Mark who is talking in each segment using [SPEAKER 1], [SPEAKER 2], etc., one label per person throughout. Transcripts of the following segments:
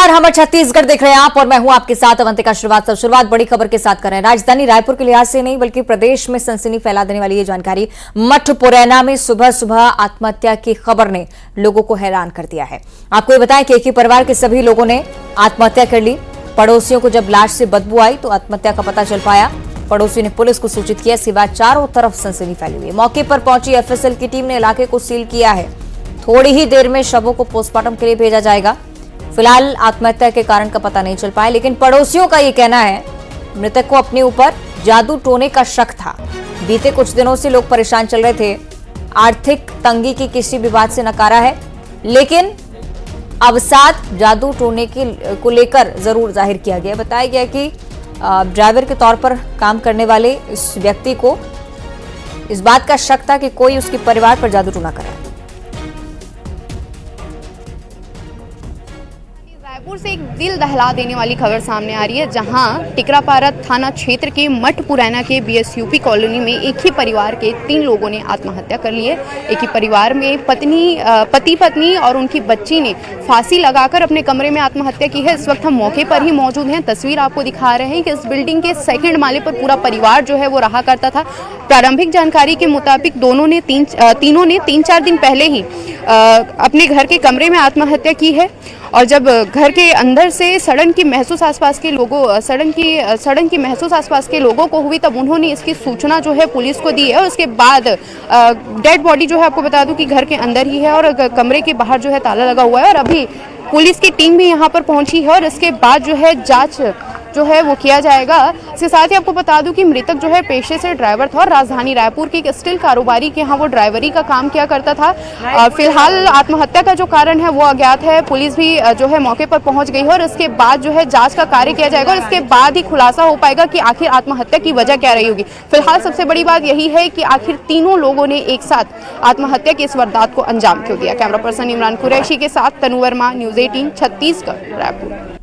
[SPEAKER 1] नमस्कार, हम छत्तीसगढ़ देख रहे हैं आप और मैं हूं आपके साथ अवंतिका श्रीवास्तव। शुरुआत बड़ी खबर के साथ कर रहे हैं। राजधानी रायपुर के लिहाज से नहीं बल्कि प्रदेश में सनसनी फैला देने वाली ये जानकारी। मठ पुरैना में सुबह सुबह आत्महत्या की खबर ने लोगों को हैरान कर दिया है। आपको ये बताएं कि एक ही परिवार के सभी लोगों ने आत्महत्या कर ली। पड़ोसियों को जब लाश से बदबू आई तो आत्महत्या का पता चल पाया। पड़ोसी ने पुलिस को सूचित किया। इसके बाद चारों तरफ सनसनी फैली हुई है। मौके पर पहुंची एफएसएल की टीम ने इलाके को सील किया है। थोड़ी ही देर में शवों को पोस्टमार्टम के लिए भेजा जाएगा। फिलहाल आत्महत्या के कारण का पता नहीं चल पाया, लेकिन पड़ोसियों का ये कहना है मृतक को अपने ऊपर जादू टोने का शक था। बीते कुछ दिनों से लोग परेशान चल रहे थे। आर्थिक तंगी की किसी भी बात से नकारा है, लेकिन अवसाद जादू टोने को लेकर जरूर जाहिर किया गया। बताया गया कि ड्राइवर के तौर पर काम करने वाले इस व्यक्ति को इस बात का शक था कि कोई उसके परिवार पर जादू टोना करे।
[SPEAKER 2] रायपुर से एक दिल दहला देने वाली खबर सामने आ रही है, जहां टिकरापारा थाना क्षेत्र के मठ पुरैना के बीएसयूपी कॉलोनी में एक ही परिवार के 3 लोगों ने आत्महत्या कर ली है। एक ही परिवार में पति पत्नी और उनकी बच्ची ने फांसी लगाकर अपने कमरे में आत्महत्या की है। इस वक्त हम मौके पर ही मौजूद हैं। तस्वीर आपको दिखा रहे हैं कि इस बिल्डिंग के 2nd माले पर पूरा परिवार जो है वो रहा करता था। प्रारंभिक जानकारी के मुताबिक तीनों ने 3-4 दिन पहले ही अपने घर के कमरे में आत्महत्या की है। और जब घर के अंदर से सड़न की महसूस आसपास के लोगों को हुई, तब उन्होंने इसकी सूचना जो है पुलिस को दी है। और उसके बाद डेड बॉडी जो है, आपको बता दूं कि घर के अंदर ही है और कमरे के बाहर जो है ताला लगा हुआ है। और अभी पुलिस की टीम भी यहाँ पर पहुंची है और इसके बाद जो है जांच जो है वो किया जाएगा। इसके साथ ही आपको बता दूं कि मृतक जो है पेशे से ड्राइवर था और राजधानी रायपुर के एक स्टील कारोबारी के यहाँ वो ड्राइवरी का काम किया करता था। फिलहाल आत्महत्या का जो कारण है वो अज्ञात है। पुलिस भी जो है मौके पर पहुंच गई है और इसके बाद जो है जांच का कार्य किया जाएगा और इसके बाद ही खुलासा हो पाएगा कि आखिर आत्महत्या की वजह क्या रही होगी। फिलहाल सबसे बड़ी बात यही है कि आखिर तीनों लोगों ने एक साथ आत्महत्या की इस वारदात को अंजाम क्यों दिया। कैमरा पर्सन इमरान कुरैशी के साथ तनु वर्मा, न्यूज़ 18 छत्तीसगढ़ रायपुर।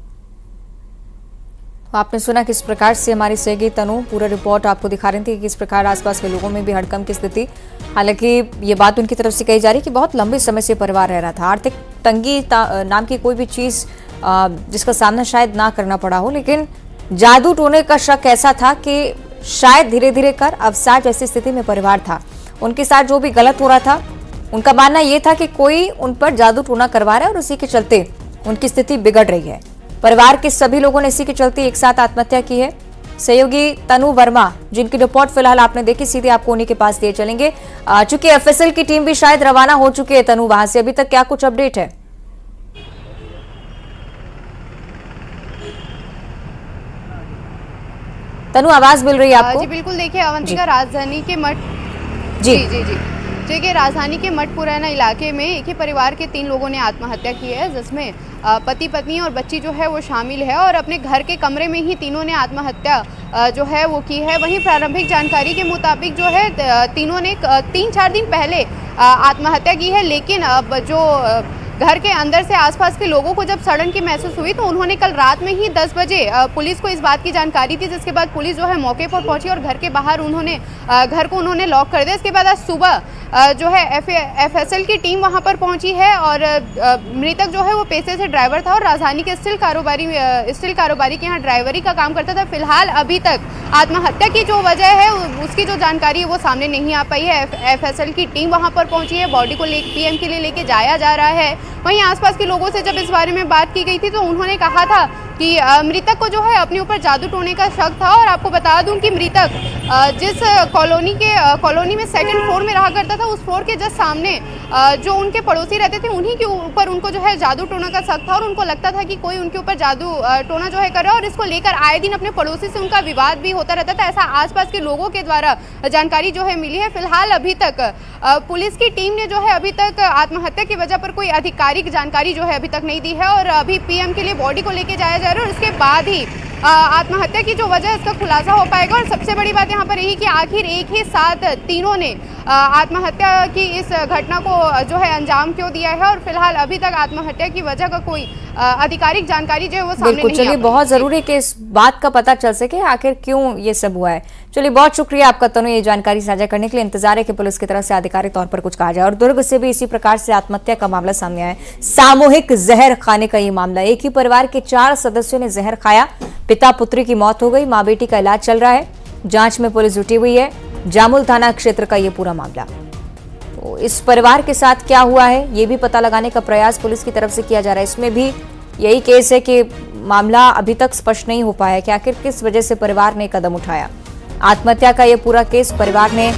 [SPEAKER 1] आपने सुना किस प्रकार से हमारी सहयोगी तनु पूरा रिपोर्ट आपको दिखा रही थी कि किस प्रकार आसपास के लोगों में भी हड़कंप की स्थिति। हालांकि ये बात उनकी तरफ से कही जा रही कि बहुत लंबे समय से परिवार रह रहा था। आर्थिक तंगी नाम की कोई भी चीज जिसका सामना शायद ना करना पड़ा हो, लेकिन जादू टोने का शक ऐसा था कि शायद धीरे धीरे कर अवसाद जैसी स्थिति में परिवार था। उनके साथ जो भी गलत हो रहा था, उनका मानना यह था कि कोई उन पर जादू टोना करवा रहा है और उसी के चलते उनकी स्थिति बिगड़ रही है। परिवार के सभी लोगों ने इसी के चलते एक साथ आत्महत्या की है। सहयोगी तनु वर्मा, जिनकी रिपोर्ट फिलहाल आपने देखी, सीधे आपको उन्हीं के पास लिए चलेंगे। चूंकि एफएसएल की टीम भी शायद रवाना हो चुकी है तनु, वहां से अभी तक क्या कुछ अपडेट है? तनु, आवाज मिल रही है आपको?
[SPEAKER 2] जी बिल्कुल। देखिए अवंतिका, राजधानी के मठ देखिए राजधानी के मठ पुरैना इलाके में एक ही परिवार के 3 लोगों ने आत्महत्या की है, जिसमें पति पत्नी और बच्ची जो है वो शामिल है। और अपने घर के कमरे में ही तीनों ने आत्महत्या जो है वो की है। वहीं प्रारंभिक जानकारी के मुताबिक जो है तीनों ने 3-4 दिन पहले आत्महत्या की है, लेकिन अब जो घर के अंदर से आसपास के लोगों को जब सड़न की महसूस हुई तो उन्होंने कल रात में ही 10 बजे पुलिस को इस बात की जानकारी दी, जिसके बाद पुलिस जो है मौके पर पहुंची और घर के बाहर घर को उन्होंने लॉक कर दिया। इसके बाद आज सुबह जो है एफएसएल की टीम वहां पर पहुंची है और मृतक जो है वो पेशे से ड्राइवर था और राजधानी के स्टील कारोबारी के यहाँ ड्राइवरी का काम करता था। फिलहाल अभी तक आत्महत्या की जो वजह है उसकी जो जानकारी है वो सामने नहीं आ पाई है। एफएसएल की टीम वहां पर पहुंची है, बॉडी को पीएम के लिए लेके जाया जा रहा है। वहीं आसपास के लोगों से जब इस बारे में बात की गई थी तो उन्होंने कहा था कि मृतक को जो है अपने ऊपर जादू टोने का शक था। और आपको बता दूं कि मृतक जिस कॉलोनी में 2nd फ्लोर में रहा करता था, उस फ्लोर के जस्ट सामने जो उनके पड़ोसी रहते थे उन्हीं के ऊपर उनको जो है जादू टोना का शक था और उनको लगता था कि कोई उनके ऊपर जादू टोना जो है कर रहा है। और इसको लेकर आए दिन अपने पड़ोसी से उनका विवाद भी होता रहता था, ऐसा आसपास के लोगों के द्वारा जानकारी जो है मिली है। फिलहाल अभी तक पुलिस की टीम ने जो है अभी तक आत्महत्या की वजह पर कोई आधिकारिक जानकारी जो है अभी तक नहीं दी है और अभी पीएम के लिए बॉडी को लेके जाया जा रहा है और इसके बाद ही आत्महत्या की जो वजह है इसका खुलासा हो पाएगा। और सबसे बड़ी बात यहाँ पर यही कि आखिर एक ही साथ तीनों ने आत्महत्या की इस घटना को जो है अंजाम क्यों दिया है, और फिलहाल अभी तक आत्महत्या की वजह का कोई आधिकारिक जानकारी जो है वो सामने
[SPEAKER 1] बिल्कुल,
[SPEAKER 2] नहीं आ
[SPEAKER 1] चलिए
[SPEAKER 2] पाई।
[SPEAKER 1] बहुत जरूरी है कि इस बात का पता चल सके आखिर क्यों ये सब हुआ है। चलिए बहुत शुक्रिया आपका तनु, ये जानकारी साझा करने के लिए। इंतजार है कि पुलिस की तरफ से आधिकारिक तौर पर कुछ कहा जाए। और दुर्ग से भी इसी प्रकार से आत्महत्या का मामला सामने आया है। सामूहिक जहर खाने का ये मामला, एक ही परिवार के 4 सदस्यों ने जहर खाया, पिता पुत्री की मौत हो गई, मां बेटी का इलाज चल रहा है, जांच में पुलिस जुटी हुई है। जामुल थाना क्षेत्र का ये पूरा मामला, तो इस परिवार के साथ क्या हुआ है ये भी पता लगाने का प्रयास पुलिस की तरफ से किया जा रहा है। इसमें भी यही केस है कि मामला अभी तक स्पष्ट नहीं हो पाया कि आखिर किस वजह से परिवार ने कदम उठाया। आत्महत्या का यह पूरा केस, परिवार ने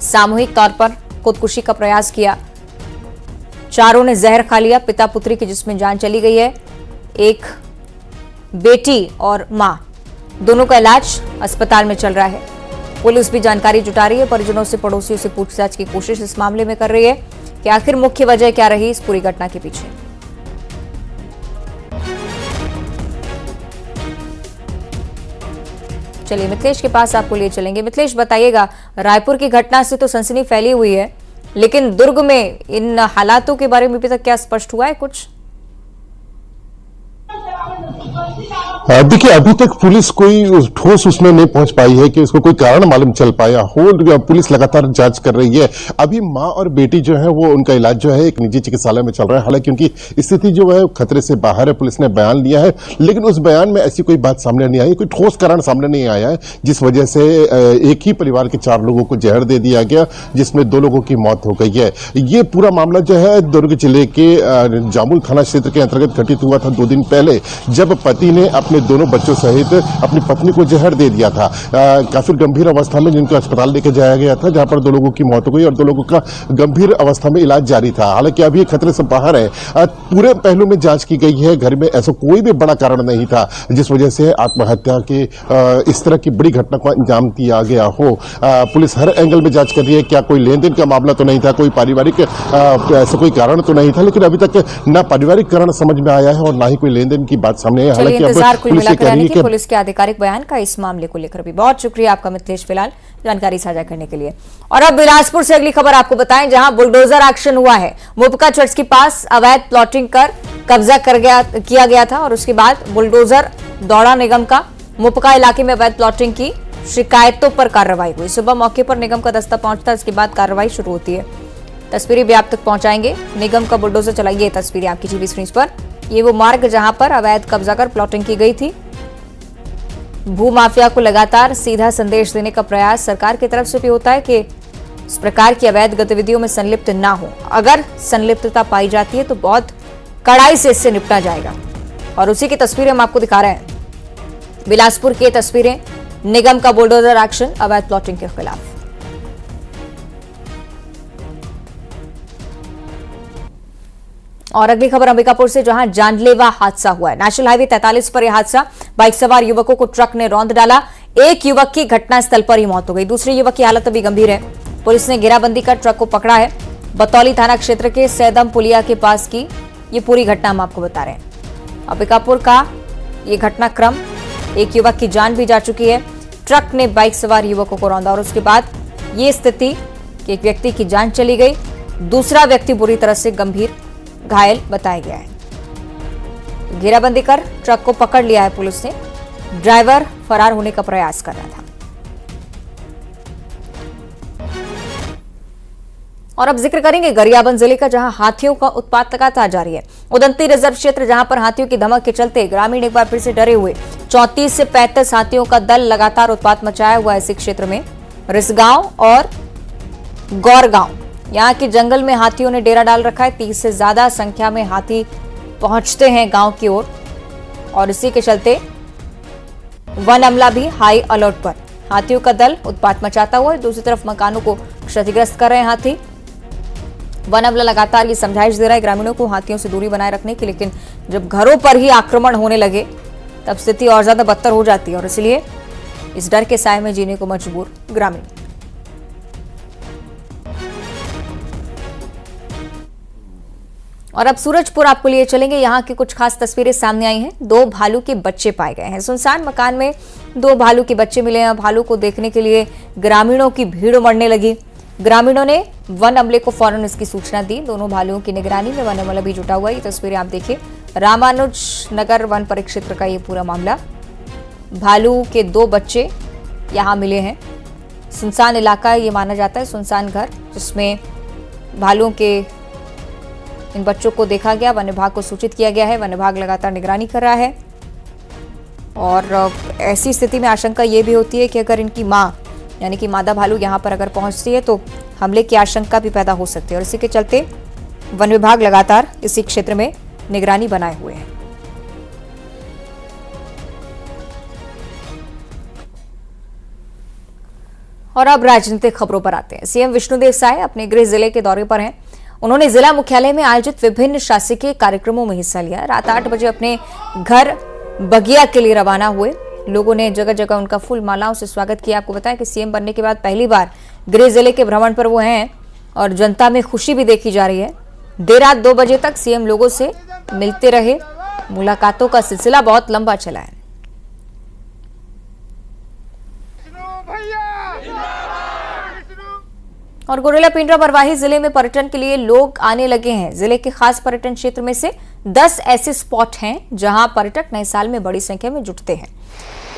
[SPEAKER 1] सामूहिक तौर पर खुदकुशी का प्रयास किया, चारों ने जहर खा लिया, पिता पुत्री की जिसमें जान चली गई है। एक बेटी और मां दोनों का इलाज अस्पताल में चल रहा है। पुलिस भी जानकारी जुटा रही है, परिजनों से पड़ोसियों से पूछताछ की कोशिश इस मामले में कर रही है कि आखिर मुख्य वजह क्या रही इस पूरी घटना के पीछे। चलिए मिथिलेश के पास आपको लिए चलेंगे। मिथिलेश बताइएगा, रायपुर की घटना से तो सनसनी फैली हुई है, लेकिन दुर्ग में इन हालातों के बारे में अभी तक क्या स्पष्ट हुआ है कुछ?
[SPEAKER 3] देखिए, अभी तक पुलिस कोई ठोस उसमें नहीं पहुंच पाई है कि उसको कोई कारण मालूम चल पाया हो। पुलिस लगातार जांच कर रही है। अभी मां और बेटी जो है वो उनका इलाज जो है एक निजी चिकित्सालय में चल रहा है। हालांकि उनकी स्थिति जो है खतरे से बाहर है, पुलिस ने बयान लिया है, लेकिन उस बयान में ऐसी कोई बात सामने नहीं आई, कोई ठोस कारण सामने नहीं आया है जिस वजह से एक ही परिवार के 4 लोगों को जहर दे दिया गया, जिसमें 2 लोगों की मौत हो गई है। ये पूरा मामला जो है दुर्ग जिले के जामुल थाना क्षेत्र के अंतर्गत घटित हुआ था 2 दिन पहले, जब पति ने अपने दोनों बच्चों सहित अपनी पत्नी को जहर दे दिया था। काफी गंभीर अवस्था में जिनको अस्पताल लेके जाया गया था, जहां पर 2 लोगों की मौत हो गई और 2 लोगों का गंभीर अवस्था में इलाज जारी था। हालांकि अभी खतरे से बाहर है। पूरे पहलू में जांच की गई है। घर में ऐसा कोई भी बड़ा कारण नहीं था जिस वजह से आत्महत्या के इस तरह की बड़ी घटना को अंजाम दिया गया हो। पुलिस हर एंगल में जांच कर रही है। क्या कोई लेन देन का मामला तो नहीं था, कोई पारिवारिक ऐसा कोई कारण तो नहीं था, लेकिन अभी तक न पारिवारिक कारण समझ में आया है और ना ही कोई लेन देन की बात सामने है। हालांकि
[SPEAKER 1] पुलिस के आधिकारिक बयान का इस मामले को लेकर भी बहुत शुक्रिया आपका मिथिलेश, फिलहाल जानकारी साझा करने के लिए। और अब बिलासपुर से अगली खबर आपको बताएं, जहां बुलडोजर एक्शन हुआ है। मुपका चर्च के पास अवैध प्लॉटिंग कर कब्जा किया गया था और उसके बाद बुलडोजर दौड़ा निगम का। मुपका इलाके में अवैध प्लॉटिंग की शिकायतों पर कार्रवाई हुई। सुबह मौके पर निगम का दस्ता पहुंचता है, इसके बाद कार्रवाई शुरू होती है। तस्वीरें भी आप तक पहुंचाएंगे। निगम का बुलडोजर चलाइए, तस्वीरें आपकी टीवी स्क्रीन पर। ये वो मार्ग जहां पर अवैध कब्जा कर प्लॉटिंग की गई थी। भूमाफिया को लगातार सीधा संदेश देने का प्रयास सरकार की तरफ से भी होता है कि इस प्रकार की अवैध गतिविधियों में संलिप्त ना हो। अगर संलिप्तता पाई जाती है तो बहुत कड़ाई से इससे निपटा जाएगा। और उसी की तस्वीरें हम आपको दिखा रहे हैं। बिलासपुर की तस्वीरें, निगम का बुलडोजर एक्शन अवैध प्लॉटिंग के खिलाफ। और अगली खबर अंबिकापुर से, जहां जानलेवा हादसा हुआ है। नेशनल हाईवे 43 पर यह हादसा, बाइक सवार युवकों को ट्रक ने रौंद डाला। एक युवक की घटनास्थल पर ही मौत हो गई, दूसरे युवक की हालत अभी गंभीर है। पुलिस ने घेराबंदी कर ट्रक को पकड़ा है। बतौली थाना क्षेत्र के सैदम पुलिया के पास की ये पूरी घटना हम आपको बता रहे हैं। अंबिकापुर का ये घटनाक्रम, एक युवक की जान भी जा चुकी है। ट्रक ने बाइक सवार युवकों को रौंदा और उसके बाद ये स्थिति कि एक व्यक्ति की जान चली गई, दूसरा व्यक्ति बुरी तरह से गंभीर घायल बताया गया है। घेराबंदी कर ट्रक को पकड़ लिया है पुलिस ने। ड्राइवर फरार होने का प्रयास कर रहा था। और अब जिक्र करेंगे गरियाबंद जिले का, जहां हाथियों का उत्पात लगातार जारी है। उदंती रिजर्व क्षेत्र, जहां पर हाथियों की धमक के चलते ग्रामीण एक बार फिर से डरे हुए। 34 से 35 हाथियों का दल लगातार उत्पात मचाया हुआ है इसी क्षेत्र में। रिसगांव और गौरगांव, यहाँ के जंगल में हाथियों ने डेरा डाल रखा है। 30 से ज्यादा संख्या में हाथी पहुंचते हैं गांव की ओर और इसी के चलते वन अमला भी हाई अलर्ट पर। हाथियों का दल उत्पात मचाता हुआ है। दूसरी तरफ मकानों को क्षतिग्रस्त कर रहे हैं हाथी। वन अमला लगातार ये समझाइश दे रहा है ग्रामीणों को हाथियों से दूरी बनाए रखने की, लेकिन जब घरों पर ही आक्रमण होने लगे तब स्थिति और ज्यादा बदतर हो जाती है और इसलिए इस डर के साए में जीने को मजबूर ग्रामीण। और अब सूरजपुर आपको लिए चलेंगे। यहाँ की कुछ खास तस्वीरें सामने आई हैं। 2 भालू के बच्चे पाए गए हैं। सुनसान मकान में 2 भालू के बच्चे मिले हैं। भालू को देखने के लिए ग्रामीणों की भीड़ उमड़ने लगी। ग्रामीणों ने वन अमले को फौरन इसकी सूचना दी। दोनों भालुओं की निगरानी में वन अमला भी जुटा हुआ है। ये तस्वीरें आप देखिए, रामानुज नगर वन परिक्षेत्र का ये पूरा मामला। भालू के 2 बच्चे यहां मिले हैं। सुनसान इलाका ये माना जाता है, सुनसान घर, जिसमें भालुओं के इन बच्चों को देखा गया। वन विभाग को सूचित किया गया है। वन विभाग लगातार निगरानी कर रहा है और ऐसी स्थिति में आशंका ये भी होती है कि अगर इनकी मां यानी कि मादा भालू यहां पर अगर पहुंचती है तो हमले की आशंका भी पैदा हो सकती है और इसी के चलते वन विभाग लगातार इसी क्षेत्र में निगरानी बनाए हुए है। और अब राजनीतिक खबरों पर आते हैं। सीएम विष्णुदेव साय अपने गृह जिले के दौरे पर हैं। उन्होंने जिला मुख्यालय में आयोजित विभिन्न शासकीय कार्यक्रमों में हिस्सा लिया। रात 8 बजे अपने घर बगिया के लिए रवाना हुए। लोगों ने जगह जगह उनका फूल मालाओं से स्वागत किया। आपको बताएं कि सीएम बनने के बाद पहली बार गृह जिले के भ्रमण पर वो हैं और जनता में खुशी भी देखी जा रही है। देर रात 2 बजे तक सीएम लोगों से मिलते रहे। मुलाकातों का सिलसिला बहुत लंबा चला है। और गुरेला पिंडरा मरवाही जिले में पर्यटन के लिए लोग आने लगे हैं। जिले के खास पर्यटन क्षेत्र में से 10 ऐसे स्पॉट हैं जहां पर्यटक नए साल में बड़ी संख्या में जुटते हैं।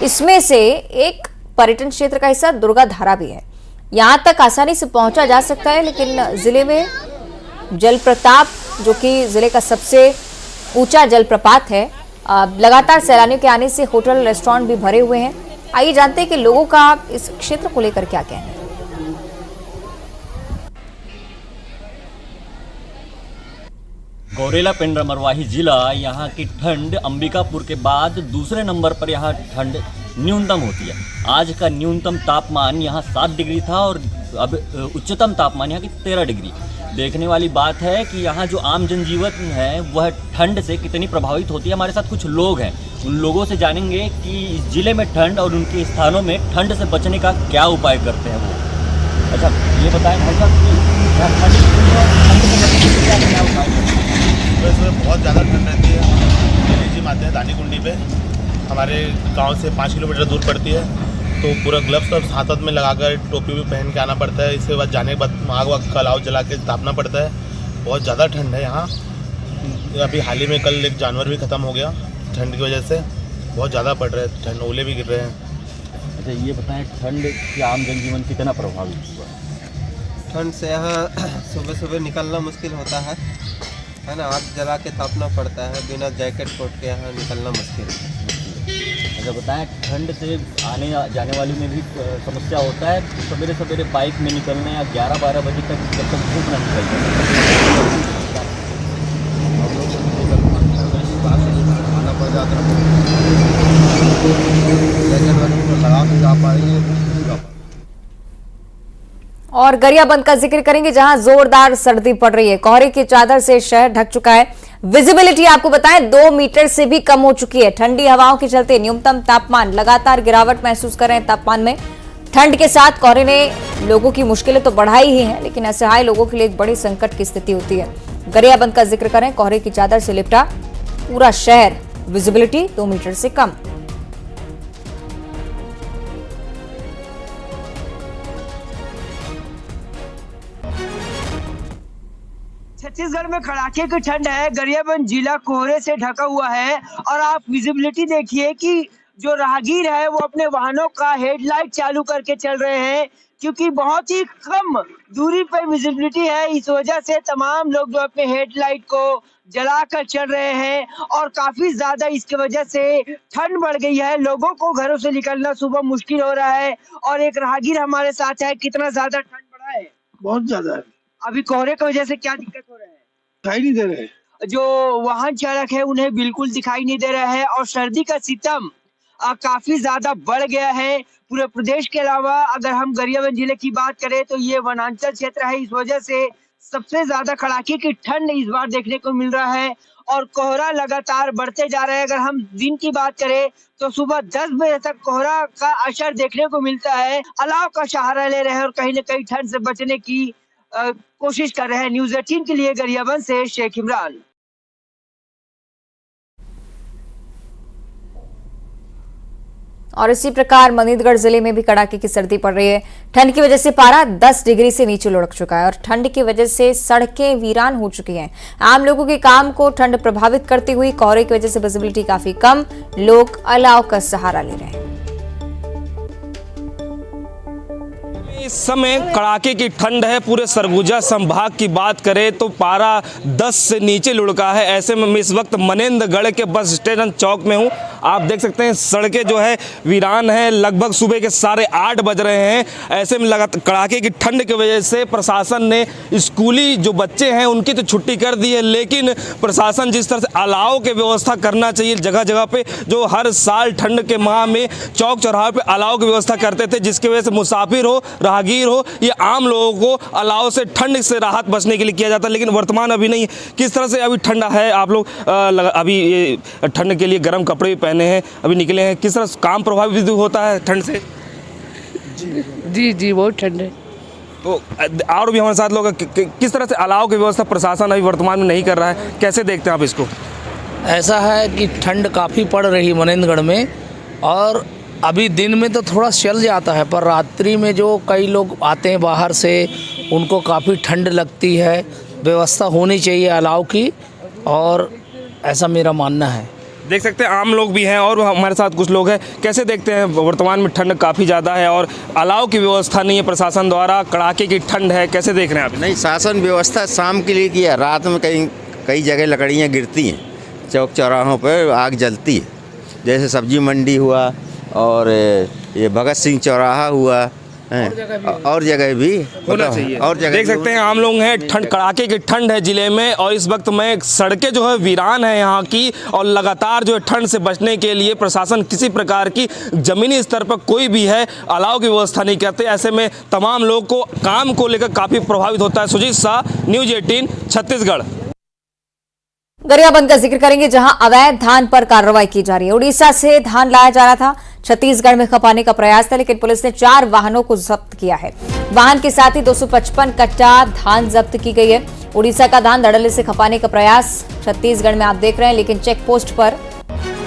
[SPEAKER 1] इसमें से एक पर्यटन क्षेत्र का हिस्सा दुर्गा धारा भी है। यहां तक आसानी से पहुंचा जा सकता है, लेकिन जिले में जलप्रपात, जो कि जिले का सबसे ऊंचा जलप्रपात है, लगातार सैलानियों के आने से होटल रेस्टोरेंट भी भरे हुए हैं। आइए जानते हैं कि लोगों का इस क्षेत्र को लेकर क्या कहना है।
[SPEAKER 4] गौरेला पिंडरा मरवाही जिला, यहाँ की ठंड अंबिकापुर के बाद दूसरे नंबर पर यहाँ ठंड न्यूनतम होती है। आज का न्यूनतम तापमान यहाँ 7 डिग्री था और अब उच्चतम तापमान यहाँ की 13 डिग्री। देखने वाली बात है कि यहाँ जो आम जनजीवन है वह ठंड से कितनी प्रभावित होती है। हमारे साथ कुछ लोग हैं, उन लोगों से जानेंगे कि इस जिले में ठंड और उनके स्थानों में ठंड से बचने का क्या उपाय करते हैं वो। अच्छा, ये बताएं भाई साहब कि ठंड से बचने के क्या उपाय करते हैं?
[SPEAKER 5] इसमें बहुत ज़्यादा ठंड रहती है। हम जिम आते हैं दानी कुंडी पे, हमारे गांव से 5 किलोमीटर दूर पड़ती है, तो पूरा ग्लव्स सब हाथ में लगाकर टोपी भी पहन के आना पड़ता है। इसके बाद जाने के बाद आग वाग कलाव जला के तापना पड़ता है। बहुत ज़्यादा ठंड है यहाँ। अभी हाल ही में कल एक जानवर भी ख़त्म हो गया ठंड की वजह से। बहुत ज़्यादा पड़ रहा है ठंड, ओले भी गिर रहे हैं।
[SPEAKER 4] अच्छा, ये बताएं ठंड से आम जनजीवन कितना प्रभावित हुआ?
[SPEAKER 6] ठंड से यहाँ सुबह सुबह निकलना मुश्किल होता है ना। आग जला के तापना पड़ता है, बिना जैकेट कोट के यहाँ निकलना मुश्किल है।
[SPEAKER 4] अच्छा बताएं, ठंड से आने जाने वाली में भी समस्या होता है? सवेरे सवेरे बाइक में निकलना या 11-12 बजे तक जब तक धूप ना
[SPEAKER 6] आना पड़ जाता है, लगा के जा पाएंगे।
[SPEAKER 1] और गरियाबंद का जिक्र करेंगे, जहां जोरदार सर्दी पड़ रही है। कोहरे की चादर से शहर ढक चुका है। विजिबिलिटी आपको बताएं 2 मीटर से भी कम हो चुकी है। ठंडी हवाओं के चलते न्यूनतम तापमान लगातार गिरावट महसूस कर रहे हैं। तापमान में ठंड के साथ कोहरे ने लोगों की मुश्किलें तो बढ़ाई ही हैं, लेकिन असहाय लोगों के लिए एक बड़ी संकट की स्थिति होती है। गरियाबंद का जिक्र करें, कोहरे की चादर से लिपटा पूरा शहर, विजिबिलिटी 2 मीटर से कम।
[SPEAKER 7] छत्तीसगढ़ में कड़ाके की ठंड है। गरियाबंद जिला कोहरे से ढका हुआ है और आप विजिबिलिटी देखिए कि जो राहगीर है वो अपने वाहनों का हेडलाइट चालू करके चल रहे हैं, क्योंकि बहुत ही कम दूरी पर विजिबिलिटी है। इस वजह से तमाम लोग जो अपने हेडलाइट को जलाकर चल रहे हैं और काफी ज्यादा इसकी वजह से ठंड बढ़ गई है। लोगों को घरों से निकलना सुबह मुश्किल हो रहा है। और एक राहगीर हमारे साथ है, कितना ज्यादा ठंड बढ़ा है?
[SPEAKER 8] बहुत ज्यादा है।
[SPEAKER 7] अभी कोहरे की वजह से क्या दिक्कत हो रहा है?
[SPEAKER 8] दिखाई नहीं दे रहे।
[SPEAKER 7] जो वाहन चालक है उन्हें बिल्कुल दिखाई नहीं दे रहा है और सर्दी का सितम काफी ज्यादा बढ़ गया है पूरे प्रदेश के अलावा। अगर हम गरियाबंद जिले की बात करें तो ये वनांचल क्षेत्र है, इस वजह से सबसे ज्यादा कड़ाके की ठंड इस बार देखने को मिल रहा है और कोहरा लगातार बढ़ते जा रहा है। अगर हम दिन की बात करें तो सुबह 10 बजे तक कोहरा का असर देखने को मिलता है। अलाव का सहारा ले रहे हैं और कहीं न कहीं ठंड से बचने की कोशिश कर रहे हैं। न्यूज़ 18 के लिए गरियाबंद से शेख इमरान।
[SPEAKER 1] और इसी प्रकार मनेंद्रगढ़ जिले में भी कड़ाके की सर्दी पड़ रही है। ठंड की वजह से पारा 10 डिग्री से नीचे लुढ़क चुका है और ठंड की वजह से सड़कें वीरान हो चुकी हैं। आम लोगों के काम को ठंड प्रभावित करती हुई कोहरे की वजह से विजिबिलिटी काफी कम, लोग अलाव का सहारा ले रहे हैं।
[SPEAKER 9] इस समय कड़ाके की ठंड है। पूरे सरगुजा संभाग की बात करें तो पारा 10 से नीचे लुढ़का है। ऐसे में मैं इस वक्त मनेंद्रगढ़ के बस स्टेशन चौक में हूं। आप देख सकते हैं सड़कें जो है वीरान है। लगभग सुबह के 8:30 बज रहे हैं। ऐसे में लगातार कड़ाके की ठंड की वजह से प्रशासन ने स्कूली जो बच्चे हैं उनकी तो छुट्टी कर दी है, लेकिन प्रशासन जिस तरह से अलाव की व्यवस्था करना चाहिए जगह जगह पे, जो हर साल ठंड के माह में चौक चौराहे पे अलाव की व्यवस्था करते थे, जिसकी वजह से मुसाफिर हो, राहगीर हो या आम लोगों को अलाव से ठंड से राहत बचने के लिए किया जाता है, लेकिन वर्तमान अभी नहीं। किस तरह से अभी ठंडा है? आप लोग अभी ये ठंड के लिए गर्म कपड़े भी पहने हैं, अभी निकले हैं, किस तरह काम प्रभावित होता है ठंड से?
[SPEAKER 10] जी बहुत ठंड है।
[SPEAKER 9] तो और भी हमारे साथ लोग किस तरह से अलाव की व्यवस्था प्रशासन अभी वर्तमान में नहीं कर रहा है, कैसे देखते हैं आप इसको?
[SPEAKER 10] ऐसा है कि ठंड काफ़ी पड़ रही है मनेंद्रगढ़ में, और अभी दिन में तो थोड़ा चल जाता है, पर रात्रि में जो कई लोग आते हैं बाहर से उनको काफ़ी ठंड लगती है। व्यवस्था होनी चाहिए अलाव की, और ऐसा मेरा मानना है।
[SPEAKER 9] देख सकते हैं आम लोग भी हैं और हमारे साथ कुछ लोग हैं। कैसे देखते हैं वर्तमान में ठंड काफ़ी ज़्यादा है और अलाव की व्यवस्था नहीं है प्रशासन द्वारा, कड़ाके की ठंड है, कैसे देख रहे हैं आप?
[SPEAKER 11] नहीं, शासन व्यवस्था शाम के लिए किया, रात में कई जगह लकड़ियाँ गिरती हैं, चौक चौराहों पर आग जलती है, जैसे सब्जी मंडी हुआ और ये भगत सिंह चौराहा हुआ, और जगह भी
[SPEAKER 9] होना चाहिए।
[SPEAKER 11] और जगह
[SPEAKER 9] देख सकते हैं आम लोग हैं, ठंड कड़ाके की ठंड है जिले में, और इस वक्त में सड़कें जो है वीरान है यहाँ की, और लगातार जो है ठंड से बचने के लिए प्रशासन किसी प्रकार की जमीनी स्तर पर कोई भी है अलाव की व्यवस्था नहीं करते। ऐसे में तमाम लोग को काम को लेकर काफ़ी प्रभावित होता है। सुजीत शाह, न्यूज 18 छत्तीसगढ़।
[SPEAKER 1] गरियाबंद का जिक्र करेंगे, जहां अवैध धान पर कार्रवाई की जा रही है। उड़ीसा से धान लाया जा रहा था, छत्तीसगढ़ में खपाने का प्रयास था, लेकिन पुलिस ने 4 वाहनों को जब्त किया है। वाहन के साथ ही 255 कट्टा धान जब्त की गई है। उड़ीसा का धान धड़ल्ले से खपाने का प्रयास छत्तीसगढ़ में आप देख रहे हैं, लेकिन चेक पोस्ट पर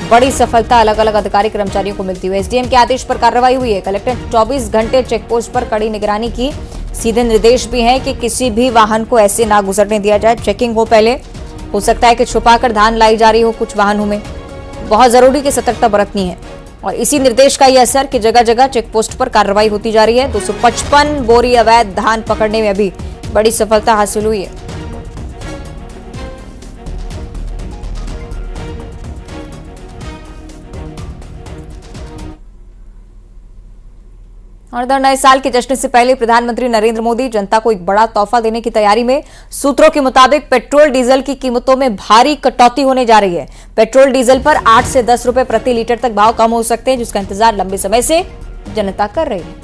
[SPEAKER 1] बड़ी सफलता अलग अलग अधिकारी कर्मचारियों को मिलती हुई। एसडीएम के आदेश पर कार्रवाई हुई है। कलेक्टर 24 घंटे चेक पोस्ट पर कड़ी निगरानी की। सीधे निर्देश भी है कि किसी भी वाहन को ऐसे ना गुजरने दिया जाए, चेकिंग हो पहले। हो सकता है कि छुपाकर धान लाई जा रही हो कुछ वाहनों में। बहुत जरूरी कि सतर्कता बरतनी है, और इसी निर्देश का यह असर कि जगह जगह चेक पोस्ट पर कार्रवाई होती जा रही है। 255 बोरी अवैध धान पकड़ने में अभी बड़ी सफलता हासिल हुई है। और इधर नए साल के जश्न से पहले प्रधानमंत्री नरेंद्र मोदी जनता को एक बड़ा तोहफा देने की तैयारी में। सूत्रों के मुताबिक पेट्रोल डीजल की कीमतों में भारी कटौती होने जा रही है। पेट्रोल डीजल पर 8 से 10 रुपए प्रति लीटर तक भाव कम हो सकते हैं, जिसका इंतजार लंबे समय से जनता कर रही है।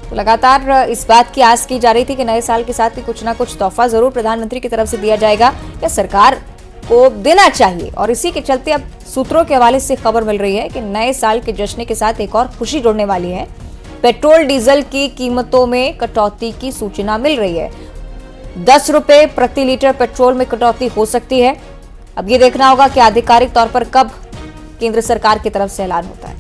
[SPEAKER 1] तो लगातार इस बात की आस की जा रही थी कि नए साल के साथ ही कुछ ना कुछ तोहफा जरूर प्रधानमंत्री की तरफ से दिया जाएगा या सरकार को देना चाहिए, और इसी के चलते अब सूत्रों के हवाले से खबर मिल रही है कि नए साल के जश्न के साथ एक और खुशी जुड़ने वाली है। पेट्रोल डीजल की कीमतों में कटौती की सूचना मिल रही है। 10 रुपए प्रति लीटर पेट्रोल में कटौती हो सकती है। अब ये देखना होगा कि आधिकारिक तौर पर कब केंद्र सरकार की तरफ से ऐलान होता है।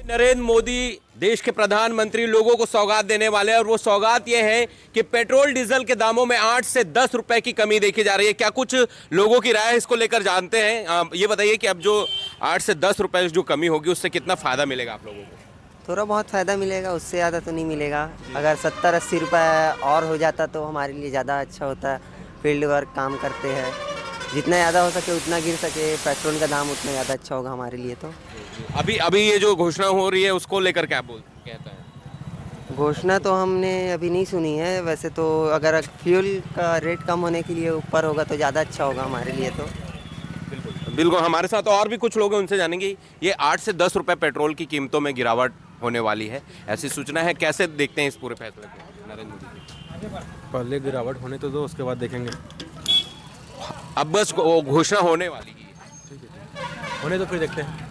[SPEAKER 12] नरेंद्र मोदी देश के प्रधानमंत्री लोगों को सौगात देने वाले हैं, और वो सौगात ये है कि पेट्रोल डीजल के दामों में 8 से 10 रुपए की कमी देखी जा रही है। क्या कुछ लोगों की राय इसको लेकर जानते हैं? ये बताइए कि अब जो 8 से 10 रुपए जो कमी होगी उससे कितना फायदा मिलेगा आप लोगों को?
[SPEAKER 13] थोड़ा बहुत फ़ायदा मिलेगा, उससे ज़्यादा तो नहीं मिलेगा। अगर 70-80 रुपये और हो जाता तो हमारे लिए ज़्यादा अच्छा होता। फील्ड वर्क काम करते हैं, जितना ज़्यादा हो सके उतना गिर सके पेट्रोल का दाम, उतना ज़्यादा अच्छा होगा हमारे लिए। तो
[SPEAKER 12] अभी ये जो घोषणा हो रही है उसको लेकर क्या कहता है?
[SPEAKER 13] घोषणा तो हमने अभी नहीं सुनी है। वैसे तो अगर फ्यूल का रेट कम होने के लिए ऊपर होगा तो ज़्यादा अच्छा होगा हमारे लिए। तो
[SPEAKER 12] बिल्कुल हमारे साथ और भी कुछ लोग हैं, उनसे जानेंगे। ये 8 से 10 रुपए पेट्रोल की कीमतों में गिरावट होने वाली है, ऐसी सूचना है। कैसे देखते हैं इस पूरे फैसले को नरेंद्र मोदी जी?
[SPEAKER 14] पहले गिरावट होने तो दो, उसके बाद देखेंगे।
[SPEAKER 12] अब बस घोषणा होने वाली है,
[SPEAKER 14] होने तो फिर देखते हैं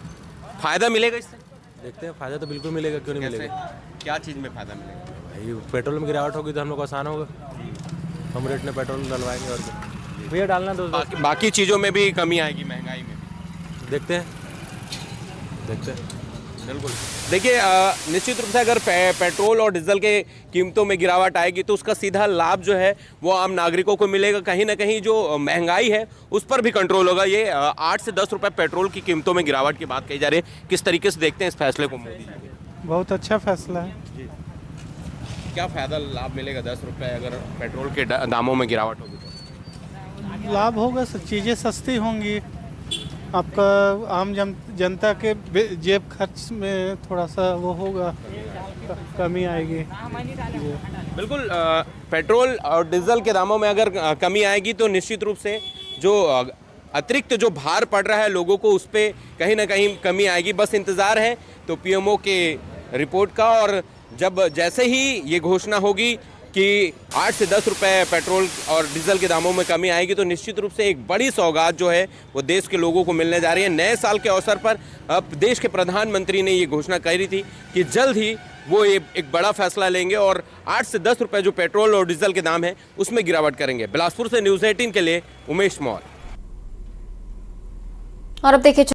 [SPEAKER 12] फायदा मिलेगा इससे।
[SPEAKER 14] देखते हैं, फायदा तो बिल्कुल मिलेगा, क्यों नहीं मिलेगा?
[SPEAKER 12] क्या चीज़ में फायदा मिलेगा?
[SPEAKER 14] भाई पेट्रोल में गिरावट होगी तो हम लोग को आसान होगा, कम रेट में पेट्रोल डलवाएंगे और क्या। भैया डालना दो
[SPEAKER 12] बाकी चीज़ों में भी कमी आएगी, महंगाई में भी?
[SPEAKER 14] देखते हैं
[SPEAKER 12] बिल्कुल। देखिए निश्चित रूप से अगर पेट्रोल और डीजल के कीमतों में गिरावट आएगी तो उसका सीधा लाभ जो है वो आम नागरिकों को मिलेगा। कहीं ना कहीं जो महंगाई है उस पर भी कंट्रोल होगा। ये 8 से 10 रुपए पेट्रोल की कीमतों में गिरावट की बात कही जा रही है, किस तरीके से देखते हैं इस फैसले को मोदी जी?
[SPEAKER 15] बहुत अच्छा फैसला है।
[SPEAKER 12] क्या फ़ायदा लाभ मिलेगा 10 रुपये अगर पेट्रोल के दामों में गिरावट होगी तो?
[SPEAKER 15] लाभ होगा, चीज़ें सस्ती होंगी, आपका आम जनता के जेब खर्च में थोड़ा सा वो होगा, कमी आएगी।
[SPEAKER 12] बिल्कुल। पेट्रोल और डीजल के दामों में अगर कमी आएगी तो निश्चित रूप से जो अतिरिक्त जो भार पड़ रहा है लोगों को उस पर कहीं ना कहीं कमी आएगी। बस इंतज़ार है तो पीएमओ के रिपोर्ट का, और जब जैसे ही ये घोषणा होगी कि 8 से 10 रुपए पेट्रोल और डीजल के दामों में कमी आएगी तो निश्चित रूप से एक बड़ी सौगात जो है वो देश के लोगों को मिलने जा रही है। नए साल के अवसर पर अब देश के प्रधानमंत्री ने ये घोषणा करी थी कि जल्द ही वो एक बड़ा फैसला लेंगे और 8 से 10 रुपए जो पेट्रोल और डीजल के दाम है उसमें गिरावट करेंगे। बिलासपुर से न्यूज़ 18 के लिए उमेश मौर्य।
[SPEAKER 1] और अब देखिए